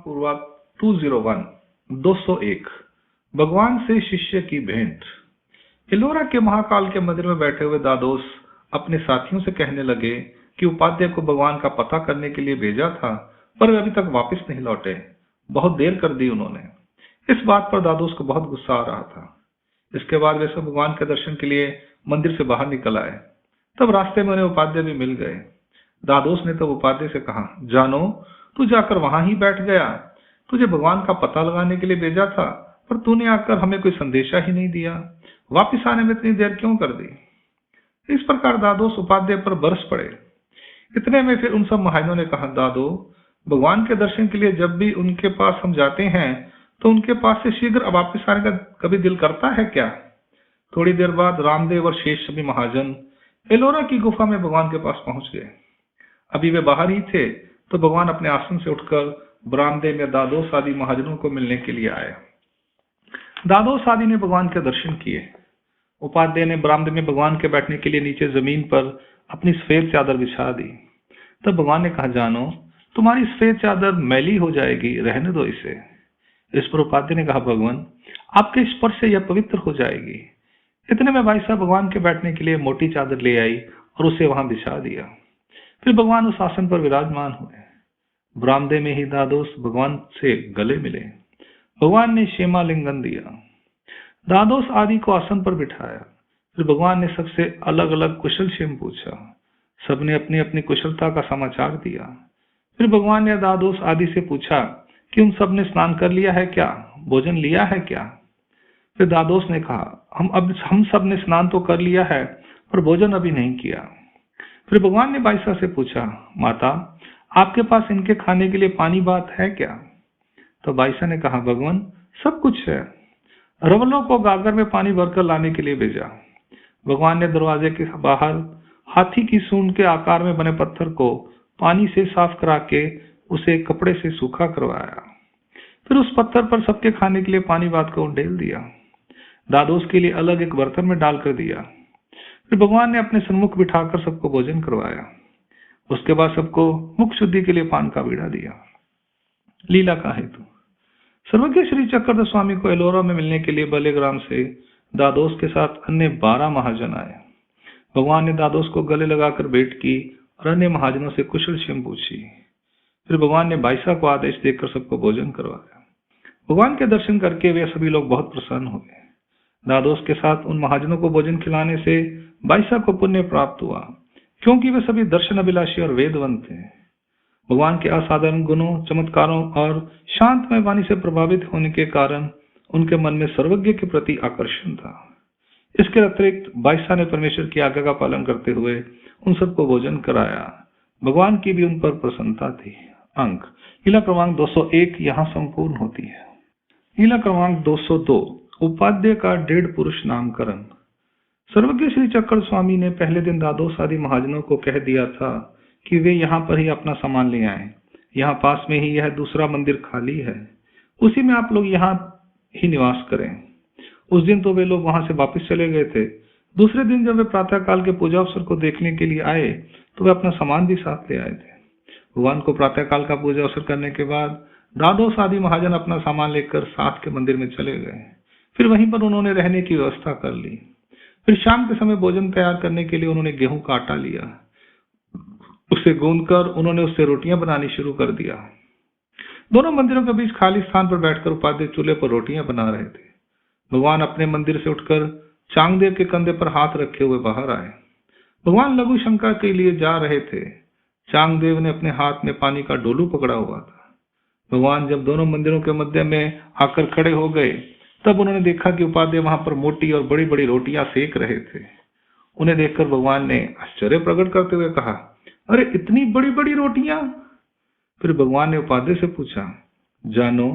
पूर्वक 201 201 भगवान से शिष्य की भेंट। एलोरा के महाकाल के मंदिर में बैठे हुए दादोस अपने साथियों से कहने लगे कि उपाध्याय को भगवान का पता करने के लिए भेजा था, पर वे अभी तक वापस नहीं लौटे। बहुत देर कर दी उन्होंने। इस बात पर दादोस को बहुत गुस्सा आ रहा था। इसके बाद वे सब भगवान के दर्शन के लिए मंदिर से बाहर निकल आए। तब रास्ते में उन्हें उपाध्याय भी मिल गए। दादोस ने तब उपाध्याय से कहा, जानो, तू जाकर वहां ही बैठ गया। तुझे भगवान का पता लगाने के लिए भेजा था, पर तूने आकर हमें कोई संदेशा ही नहीं दिया। वापिस आने में इतनी देर क्यों कर दी? इस प्रकार दादोस उपाध्याय पर बरस पड़े। इतने में फिर उन सब महाजनों ने कहा, दादो, भगवान के दर्शन के लिए जब भी उनके पास हम जाते हैं तो उनके पास से शीघ्र वापिस आने का कभी दिल करता है क्या? थोड़ी देर बाद रामदेव और शेष सभी महाजन एलोरा की गुफा में भगवान के पास पहुंच गए। अभी वे बाहर ही थे तो भगवान अपने आसन से उठकर बरामदे में दादोस आदि महाजनों को मिलने के लिए आए। दादोस आदि ने भगवान के दर्शन किए। उपाध्याय ने बरामदे में भगवान के बैठने के लिए नीचे जमीन पर अपनी सफेद चादर बिछा दी। तब भगवान ने कहा, जानो, तुम्हारी सफेद चादर मैली हो जाएगी, रहने दो इसे। इस पर उपाध्याय ने कहा, भगवान, आपके स्पर्श से यह पवित्र हो जाएगी। इतने में भाई साहब भगवान के बैठने के लिए मोटी चादर ले आई और उसे वहां बिछा दिया। फिर भगवान उस आसन पर विराजमान हुए। बरामदे में ही दादोस भगवान से गले मिले। भगवान ने क्षेमा लिंगन दिया। दादोस आदि को आसन पर बिठाया। फिर भगवान ने सबसे अलग अलग कुशल क्षेम पूछा। सबने अपनी अपनी कुशलता का समाचार दिया। फिर भगवान ने दादोस आदि से पूछा कि उन सब ने स्नान कर लिया है क्या, भोजन लिया है क्या? फिर दादोस ने कहा, हम सब ने स्नान तो कर लिया है, पर भोजन अभी नहीं किया। फिर भगवान ने बाईसा से पूछा, माता, आपके पास इनके खाने के लिए पानी बात है क्या? तो बाईसा ने कहा, भगवान, सब कुछ है। रवलों को गागर में पानी भरकर लाने के लिए भेजा। भगवान ने दरवाजे के बाहर हाथी की सूंड के आकार में बने पत्थर को पानी से साफ करा के उसे कपड़े से सूखा करवाया। फिर उस पत्थर पर सबके खाने के लिए पानी बात को उंडेल दिया। दादोस के लिए अलग एक बर्तन में डालकर दिया। फिर भगवान ने अपने सन्मुख बिठाकर सबको भोजन करवाया। उसके बाद सबको मुख शुद्धि के लिए पान का बीड़ा दिया। लीला का हेतु। सर्वज्ञ श्री चक्रधर स्वामी को एलोरा में मिलने के लिए बलेग्राम से दादोस के साथ अन्य 12 महाजन आए। भगवान ने दादोस को गले लगाकर भेंट की और अन्य महाजनों से कुशल क्षेम पूछी। फिर भगवान ने बाईसा को आदेश देकर सबको भोजन करवाया। भगवान के दर्शन करके वे सभी लोग बहुत प्रसन्न हो गए। दादोस के साथ उन महाजनों को भोजन खिलाने से बाईसा को पुण्य प्राप्त हुआ, क्योंकि वे सभी दर्शन अभिलाषी और वेदवंत थे। भगवान के असाधारण गुणों, चमत्कारों और शांतमय वाणी से प्रभावित होने के कारण उनके मन में सर्वज्ञ के प्रति आकर्षण था। इसके अतिरिक्त बाईसा ने परमेश्वर की आज्ञा का पालन करते हुए उन सबको भोजन कराया। भगवान की भी उन पर प्रसन्नता थी। अंक लीला क्रमांक 201 यहाँ संपूर्ण होती है। लीला क्रमांक 202 उपाध्याय का 1.5 पुरुष नामकरण। सर्वज्ञ श्री चक्र स्वामी ने पहले दिन दादोस आदि महाजनों को कह दिया था कि वे यहाँ पर ही अपना सामान ले आए। यहाँ पास में ही यह दूसरा मंदिर खाली है, उसी में आप लोग यहाँ ही निवास करें। उस दिन तो वे लोग वहां से वापस चले गए थे। दूसरे दिन जब वे प्रातःकाल के पूजा अवसर को देखने के लिए आए तो वे अपना सामान भी साथ ले आए थे। भगवान को प्रातःकाल का पूजा अवसर करने के बाद दादोस आदि महाजन अपना सामान लेकर साथ के मंदिर में चले गए। फिर वहीं पर उन्होंने रहने की व्यवस्था कर ली। फिर शाम के समय भोजन तैयार करने के लिए उन्होंने गेहूं का आटा लिया। उसे गूंदकर उन्होंने उससे रोटियां बनानी शुरू कर दिया। दोनों मंदिरों के बीच खाली स्थान पर बैठकर उपाध्याय चूल्हे पर रोटियां बना रहे थे। भगवान अपने मंदिर से उठकर चांगदेव के कंधे पर हाथ रखे हुए बाहर आए। भगवान लघु शंका के लिए जा रहे थे। चांगदेव ने अपने हाथ में पानी का डोलू पकड़ा हुआ था। भगवान जब दोनों मंदिरों के मध्य में आकर खड़े हो गए तब उन्होंने देखा कि उपाध्याय वहां पर मोटी और बड़ी बड़ी रोटियां सेक रहे थे। उन्हें देखकर भगवान ने आश्चर्य प्रकट करते हुए कहा, अरे इतनी बड़ी बड़ी रोटियां? फिर भगवान ने उपाध्याय से पूछा, जानो,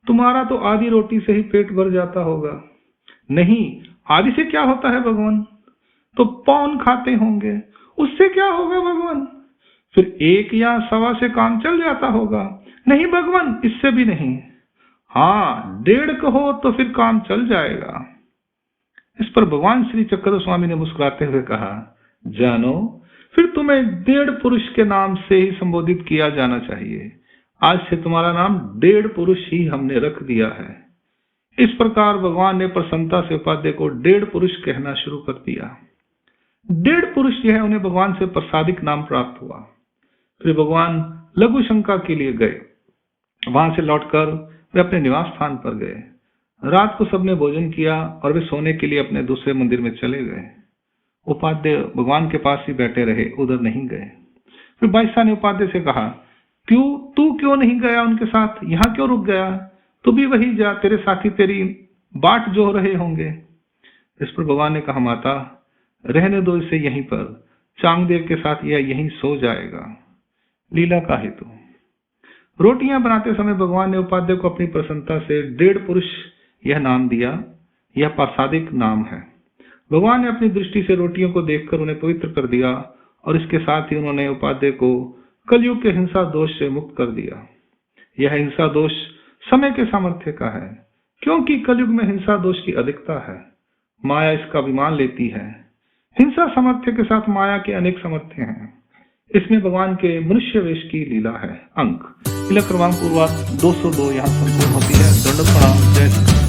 तुम्हारा तो आधी रोटी से ही पेट भर जाता होगा। नहीं, आधी से क्या होता है भगवान? तो पौन खाते होंगे, उससे क्या होगा भगवान? फिर 1 या 1.25 से काम चल जाता होगा। नहीं भगवान, इससे भी नहीं। हाँ, 1.5 कहो तो फिर काम चल जाएगा। इस पर भगवान श्री चक्रधर स्वामी ने मुस्कुराते हुए कहा, जानो, फिर तुम्हें 1.5 पुरुष के नाम से ही संबोधित किया जाना चाहिए। आज से तुम्हारा नाम डेढ़ पुरुष ही हमने रख दिया है। इस प्रकार भगवान ने प्रसन्नता से उपाध्याय को डेढ़ पुरुष कहना शुरू कर दिया। डेढ़ पुरुष यह उन्हें भगवान से प्रसादिक नाम प्राप्त हुआ। फिर भगवान लघु शंका के लिए गए। वहां से लौटकर वे अपने निवास स्थान पर गए। रात को सबने भोजन किया और वे सोने के लिए अपने दूसरे मंदिर में चले गए। उपाध्याय भगवान के पास ही बैठे रहे, उधर नहीं गए। फिर बादशाह ने उपाध्याय से कहा, तू क्यों नहीं गया उनके साथ? यहाँ क्यों रुक गया? तू भी वही जा, तेरे साथी तेरी बाट जो रहे होंगे। इस पर भगवान ने कहा, माता रहने दो इसे यहीं पर, चांगदेव के साथ यह यहीं सो जाएगा। लीला का हेतु। रोटियां बनाते समय भगवान ने उपाध्याय को अपनी प्रसन्नता से डेढ़ पुरुष यह नाम दिया। यह प्रसादिक नाम है। भगवान ने अपनी दृष्टि से रोटियों को देखकर उन्हें पवित्र कर दिया और इसके साथ ही उन्होंने उपाध्याय को कलयुग के हिंसा दोष से मुक्त कर दिया। यह हिंसा दोष समय के सामर्थ्य का है, क्योंकि कलयुग में हिंसा दोष की अधिकता है। माया इसका अभिमान लेती है। हिंसा सामर्थ्य के साथ माया के अनेक सामर्थ्य हैं। इसमें भगवान के मनुष्य वेश की लीला है। अंक लीला क्रमांक पूर्वार्ध 202 यहाँ संपूर्ण होती है। दंडोत प्रणाम। जय श्री कृष्ण।